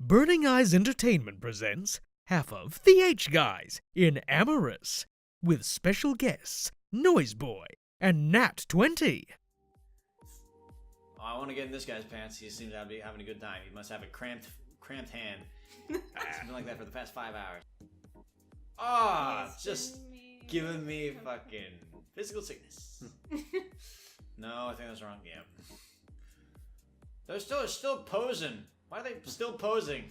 Burning Eyes Entertainment presents half of The H Guys in Amorous, with special guests Noise Boy and Nat20. Oh, I want to get in this guy's pants. He seems to be having a good time. He must have a cramped hand. It's been like that for the past 5 hours. Ah, just giving me fucking physical sickness. No, I think that's wrong. Yeah. They're still posing. Why are they still posing?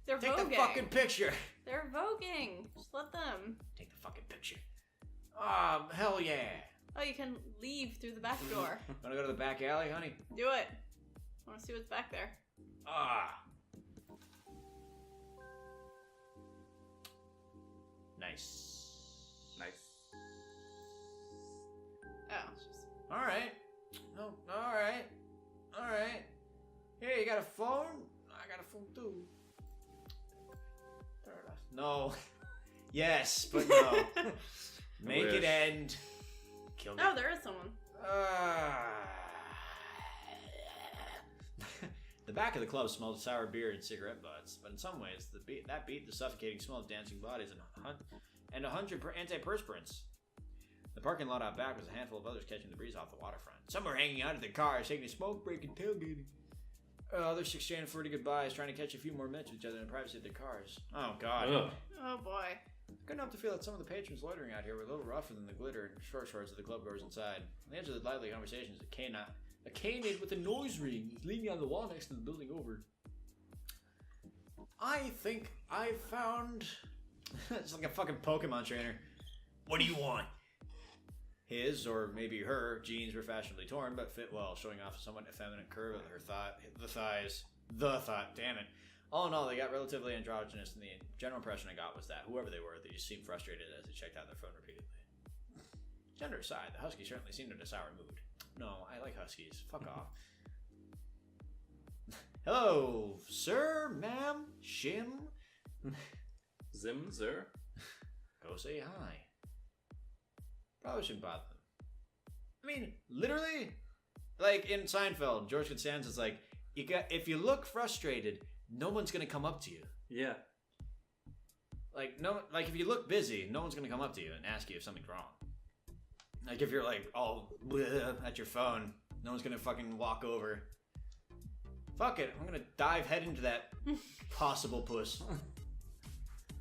They're Take voguing. the fucking picture. They're voguing. Just let them. Take the fucking picture. Ah, hell yeah. Oh, you can leave through the back door. Wanna go to the back alley, honey? Do it. I want to see what's back there. Ah. Nice. Oh, it's just... Alright. No, alright. Hey, you got a phone? I got a phone too. Turn it off. No. Yes, but no. Make it end. Kill me. Oh, there is someone. The back of the club smelled of sour beer and cigarette butts, but in some ways, that beat the suffocating smell of dancing bodies and 100 antiperspirants. The parking lot out back was a handful of others catching the breeze off the waterfront. Some were hanging out of their cars, taking a smoke break and tailgating. Others exchanging flirty goodbyes, trying to catch a few more minutes with each other in the privacy of their cars. Oh, God. Ugh. Oh, boy. Couldn't help to feel that some of the patrons loitering out here were a little rougher than the glitter and short shorts of the clubgoers inside. On the edge of the lively conversations, a canid with a noise ring is leaning on the wall next to the building over. I think I found... It's like a fucking Pokemon trainer. What do you want? His, or maybe her, jeans were fashionably torn, but fit well, showing off a somewhat effeminate curve of her thighs. Damn it. All in all, they got relatively androgynous, and the general impression I got was that, whoever they were, they just seemed frustrated as they checked out their phone repeatedly. Gender aside, the husky certainly seemed in a sour mood. No, I like huskies. Fuck off. Hello, sir, ma'am, shim. Zim, sir. Go say hi. Probably shouldn't bother them. I mean, literally, like in Seinfeld, George Costanza's like, if you look frustrated, no one's gonna come up to you. Yeah. Like if you look busy, no one's gonna come up to you and ask you if something's wrong. Like if you're like all at your phone, no one's gonna fucking walk over. Fuck it, I'm gonna dive head into that possible puss.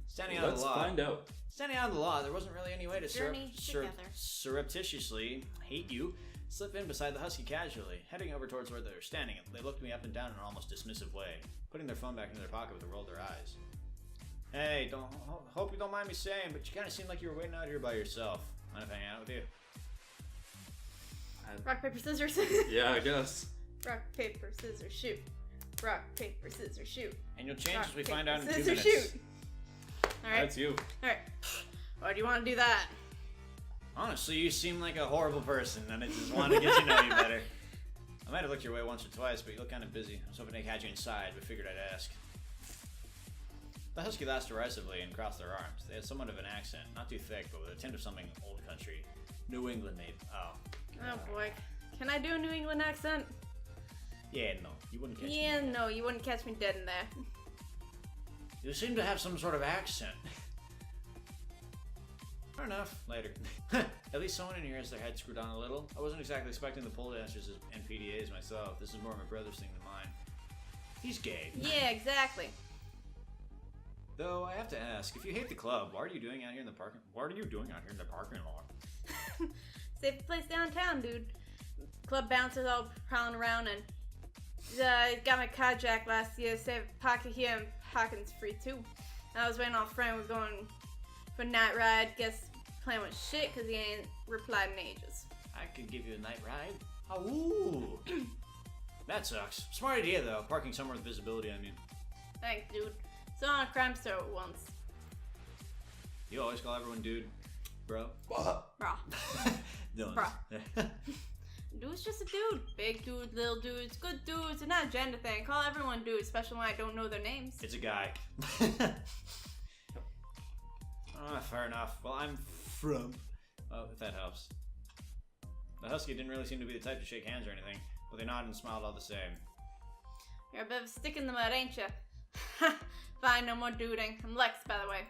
Standing out of the lot. Let's find out. Standing out of the lot, there wasn't really any way to Journey together. surreptitiously hate you. Slip in beside the husky casually, heading over towards where they were standing. They looked me up and down in an almost dismissive way, putting their phone back into their pocket with a roll of their eyes. Hey, hope you don't mind me saying, but you kind of seemed like you were waiting out here by yourself. Mind if I hang out with you? Rock, paper, scissors. Yeah, I guess. Rock, paper, scissors, shoot. Rock, paper, scissors, shoot. And you'll change Rock, as we paper, find out in 2 scissors, minutes. shoot. Alright. That's you. Alright. Why do you want to do that? Honestly, you seem like a horrible person, and I just wanted to get to know you better. I might have looked your way once or twice, but you look kind of busy. I was hoping to catch you inside, but figured I'd ask. The husky laughed derisively and crossed their arms. They had somewhat of an accent, not too thick, but with a tint of something old country. New England, maybe. Oh. Oh boy. Can I do a New England accent? Yeah, no. You wouldn't catch me. Yeah, no, you wouldn't catch me dead in there. You seem to have some sort of accent. Fair enough. Later. At least someone in here has their head screwed on a little. I wasn't exactly expecting the pole dancers and PDAs myself. This is more my brother's thing than mine. He's gay. Yeah, exactly. Though I have to ask, if you hate the club, what are you doing out here in the parking? What are you doing out here in the parking lot? Safe place downtown, dude. Club bouncers all prowling around and got my car jacked last year. Said pocket here and parking's free too. And I was waiting on a friend. We're going for a night ride. Guess plan went shit because he ain't replied in ages. I could give you a night ride. Oh, ooh. That sucks. Smart idea though. Parking somewhere with visibility. I mean, Thanks, dude. So on a crime store once. you always call everyone dude, bro. Bruh. No. Bruh. Dude's just a dude. Big dude, little dudes, good dudes. It's not a gender thing. Call everyone dude, especially when I don't know their names. It's a guy. Fair enough. Well, I'm Frump. Oh, if that helps. The husky didn't really seem to be the type to shake hands or anything, but they nodded and smiled all the same. You're a bit of a stick in the mud, ain't ya? Ha! Fine, no more duding. I'm Lex, by the way.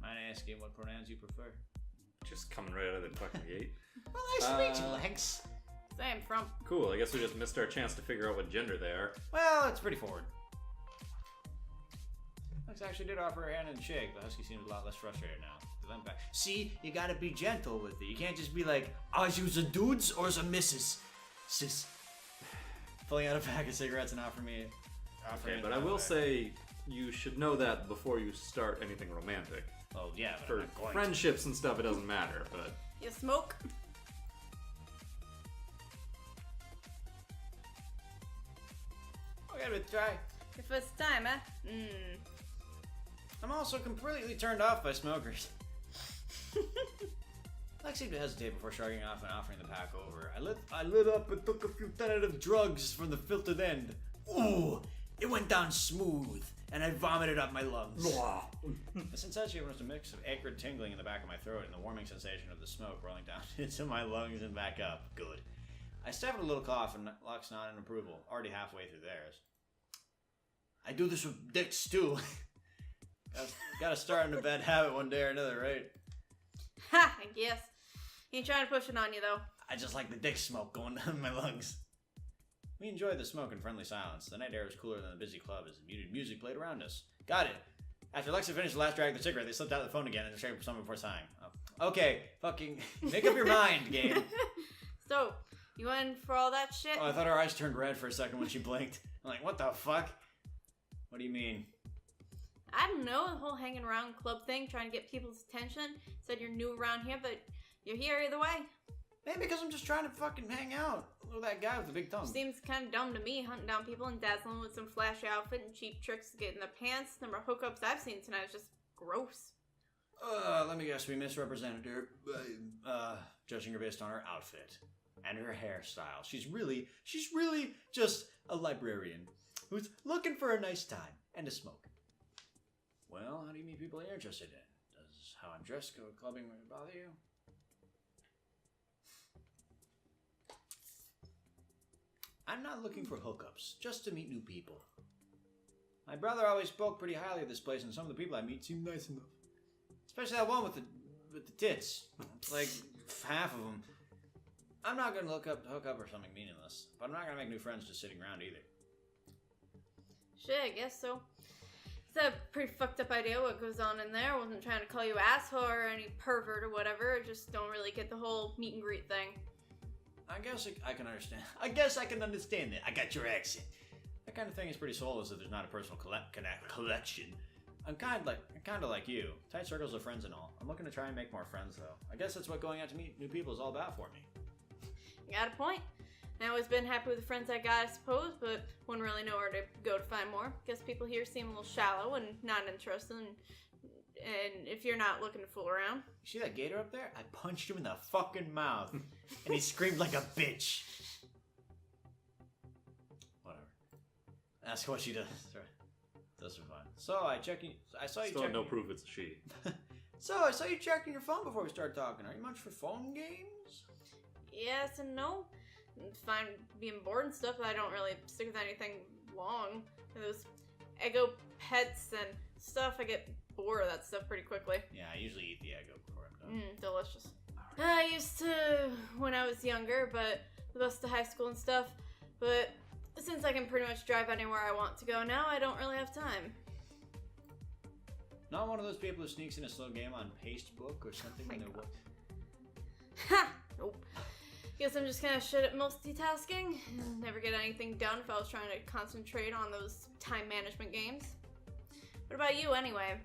Mind asking what pronouns you prefer? Just coming right out of the fucking gate. Well, nice to meet you, Lex. Same, Frump. Cool, I guess we just missed our chance to figure out what gender they are. Well, it's pretty forward. Lex actually did offer her hand and shake. The husky seems a lot less frustrated now. Then back. See, you gotta be gentle with it. You can't just be like, "Oh, you's a dudes or a missus, sis." Pulling out a pack of cigarettes and offering me. Okay, but I will say you should know that before you start anything romantic. Oh yeah, but For I'm not going to. friendships and stuff, it doesn't matter, but... You smoke? I'll give it a try. Your first time, huh? I'm also completely turned off by smokers. Lex seemed to hesitate before shrugging off and offering the pack over. I lit up and took a few tentative drugs from the filtered end. Ooh, it went down smooth, and I vomited up my lungs. The sensation was a mix of acrid tingling in the back of my throat and the warming sensation of the smoke rolling down into my lungs and back up. Good. I stifled a little cough and Lex nodded in approval, already halfway through theirs. I do this with dicks too. Gotta start in a bad habit one day or another, right? Ha! I guess. Ain't trying to push it on you, though. I just like the dick smoke going down my lungs. We enjoyed the smoke in friendly silence. The night air was cooler than the busy club as the muted music played around us. Got it. After Lexa finished the last drag of the cigarette, they slipped out the phone again and straight for someone before sighing. Oh. Okay, fucking make up your mind, game. So, you in for all that shit? Oh, I thought her eyes turned red for a second when she blinked. I'm like, what the fuck? What do you mean? I don't know, the whole hanging around club thing, trying to get people's attention. Said you're new around here, but you're here either way. Maybe because I'm just trying to fucking hang out with that guy with the big tongue. Seems kind of dumb to me, hunting down people and dazzling with some flashy outfit and cheap tricks to get in their pants. The number of hookups I've seen tonight is just gross. Let me guess, we misrepresented her, judging her based on her outfit and her hairstyle. She's really just a librarian who's looking for a nice time and a smoke. Well, how do you meet people you're interested in? Does how I'm dressed go clubbing bother you? I'm not looking for hookups, just to meet new people. My brother always spoke pretty highly of this place, and some of the people I meet seem nice enough. Especially that one with the tits. Like, half of them. I'm not gonna hook up or something meaningless, but I'm not gonna make new friends just sitting around either. Shit, I guess so. It's a pretty fucked up idea what goes on in there. I wasn't trying to call you asshole or any pervert or whatever. I just don't really get the whole meet and greet thing. I guess I can understand. I guess I can understand it. I got your accent. That kind of thing is pretty soulless if there's not a personal collection. I'm kind of like you. Tight circles of friends and all. I'm looking to try and make more friends though. I guess that's what going out to meet new people is all about for me. You got a point. I've always been happy with the friends I got, I suppose, but wouldn't really know where to go to find more. Guess people here seem a little shallow and not interested, and if you're not looking to fool around. You see that gator up there? I punched him in the fucking mouth, and he screamed like a bitch. Whatever. Ask what she does. Those are fine. So I saw you Still checking. no proof it's a she. So I saw you checking your phone before we started talking. Are you much for phone games? Yes and no. It's fine being bored and stuff, but I don't really stick with anything long. Those Eggo pets and stuff, I get bored of that stuff pretty quickly. Yeah, I usually eat the egg before I'm done. Delicious. I used to when I was younger, but the bus to high school and stuff. But since I can pretty much drive anywhere I want to go now, I don't really have time. Not one of those people who sneaks in a slow game on Pastebook or something when they're Ha! Nope. Guess I'm just kind of shit at multitasking. Never get anything done if I was trying to concentrate on those time management games. What about you, anyway?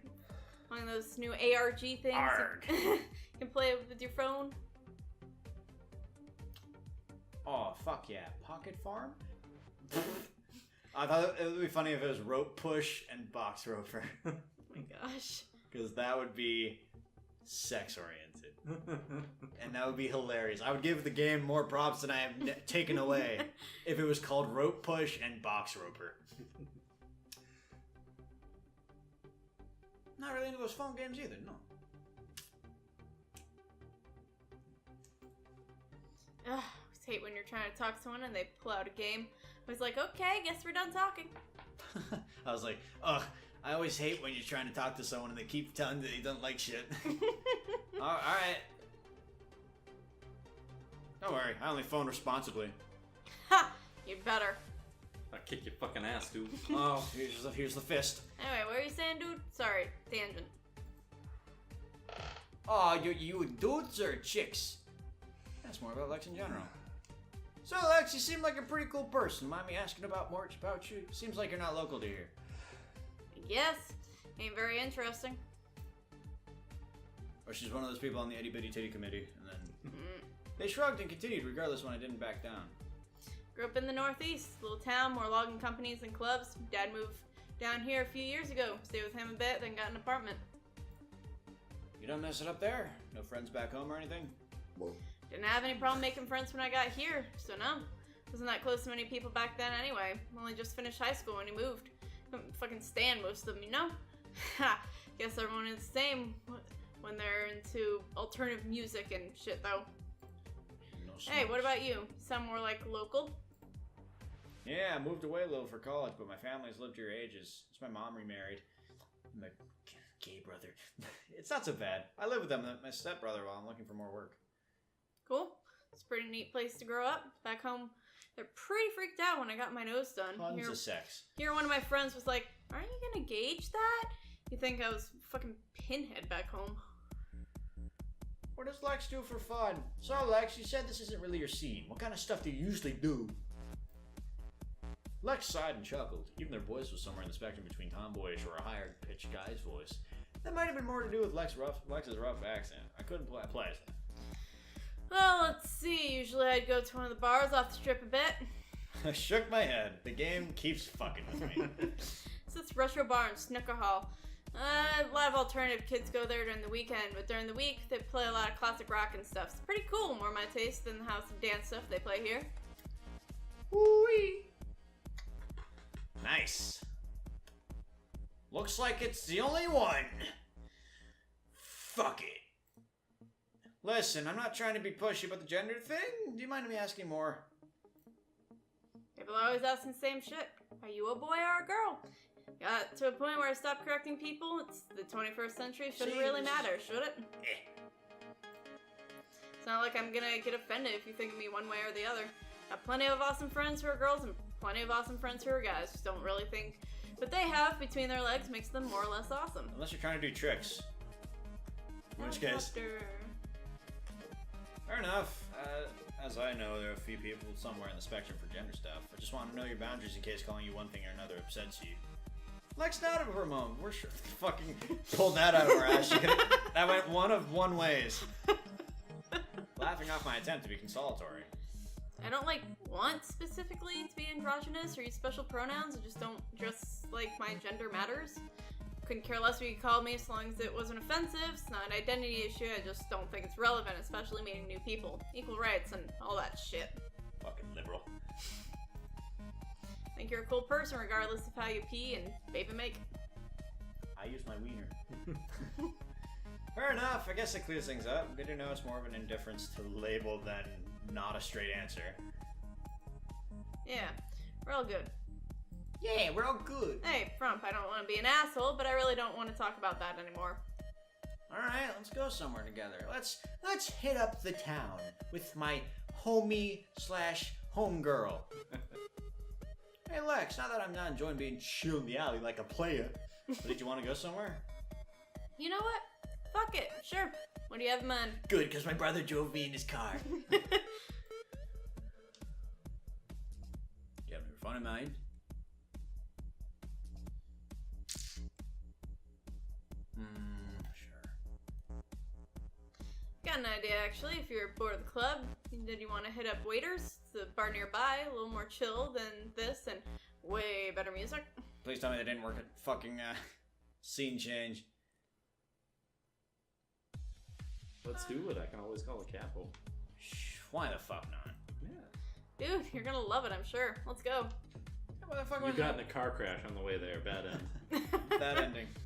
One of those new ARG things you can play with your phone? Oh, fuck yeah. Pocket Farm? I thought it would be funny if it was Rope Push and Box Roper. Oh my gosh. Because that would be sex-oriented. And that would be hilarious. I would give the game more props than I have taken away if it was called Rope Push and Box Roper. Not really into those phone games either, no. Ugh, I always hate when you're trying to talk to someone and they pull out a game. was like, okay, guess we're done talking. I was like, ugh, I always hate when you're trying to talk to someone and they keep telling you they don't like shit. Alright. Don't worry, I only phone responsibly. Ha! You better. I'll kick your fucking ass, dude. Oh, here's the fist. Anyway, what are you saying, dude? Sorry, tangent. Oh, you dudes or chicks? That's more about Lex in general. So, Lex, you seem like a pretty cool person. Mind me asking about more about you? Seems like you're not local to here. Yes, ain't very interesting. Or she's one of those people on the itty bitty titty committee, and then they shrugged and continued regardless when I didn't back down. Grew up in the Northeast, little town, more logging companies and clubs. Dad moved down here a few years ago. Stayed with him a bit, then got an apartment. You don't mess it up there? No friends back home or anything? Didn't have any problem making friends when I got here, so no. Wasn't that close to many people back then anyway. Only just finished high school when he moved. Couldn't fucking stand most of them, you know? Ha! Guess everyone is the same when they're into alternative music and shit, though. No Hey, what about you? Sound more like local? Yeah, I moved away a little for college, but my family's lived here ages. It's my mom remarried. My gay brother. It's not so bad. I live with them, my stepbrother, while I'm looking for more work. Cool. It's a pretty neat place to grow up. Back home, they're pretty freaked out when I got my nose done. Tons of sex. Here, one of my friends was like, aren't you gonna gauge that? You think I was fucking pinhead back home. What does Lex do for fun? So, Lex, you said this isn't really your scene. What kind of stuff do you usually do? Lex sighed and chuckled. Even their voice was somewhere in the spectrum between tomboyish or a higher-pitched guy's voice. That might have been more to do with Lex's rough accent. I couldn't apply it. Well, let's see. Usually I'd go to one of the bars off the strip a bit. I shook my head. The game keeps fucking with me. So it's Retro Bar and Snooker Hall. A lot of alternative kids go there during the weekend, but during the week they play a lot of classic rock and stuff. It's pretty cool, more my taste than the house of dance stuff they play here. Woo-wee. Nice. Looks like it's the only one. Fuck it. Listen, I'm not trying to be pushy about the gender thing. Do you mind me asking more? People are always asking the same shit. Are you a boy or a girl? Got to a point where I stopped correcting people. It's the 21st century. Shouldn't really matter, should it? It's not like I'm gonna get offended if you think of me one way or the other. Got plenty of awesome friends who are girls and plenty of awesome friends who are guys. Just don't really think what they have between their legs makes them more or less awesome. Unless you're trying to do tricks. In which case... Fair enough. As I know, there are a few people somewhere in the spectrum for gender stuff. I just want to know your boundaries in case calling you one thing or another upsets you. Lex nodded for a moment. We're sure fucking pulled that out of our ass. That went one ways. Laughing off my attempt to be consolatory. I don't want specifically to be androgynous or use special pronouns. I just don't dress like my gender matters. Couldn't care less what you called me as long as it wasn't offensive. It's not an identity issue. I just don't think it's relevant, especially meeting new people. Equal rights and all that shit. Fucking liberal. Think you're a cool person regardless of how you pee and baby make. I use my wiener. Fair enough. I guess that clears things up. Good to know it's more of an indifference to label than not a straight answer. Yeah, we're all good. Yeah, we're all good. Hey, Frump, I don't want to be an asshole, but I really don't want to talk about that anymore. Alright, let's go somewhere together. Let's hit up the town with my homie/homegirl. Hey Lex, now that I'm not enjoying being chill in the alley like a player, did you want to go somewhere? You know what? Fuck it, sure. What do you have in mind? Good, because my brother drove me in his car. You have any fun in mind? Sure. Got an idea, actually. If you're bored of the club, did you want to hit up Waiters? It's a bar nearby, a little more chill than this, and way better music. Please tell me they didn't work at fucking scene change. Let's do it. I can always call a capo. Shh, why the fuck not? Yeah. Dude, you're gonna love it, I'm sure. Let's go. What the fuck You was got that? in a car crash on the way there. Bad end. That ending.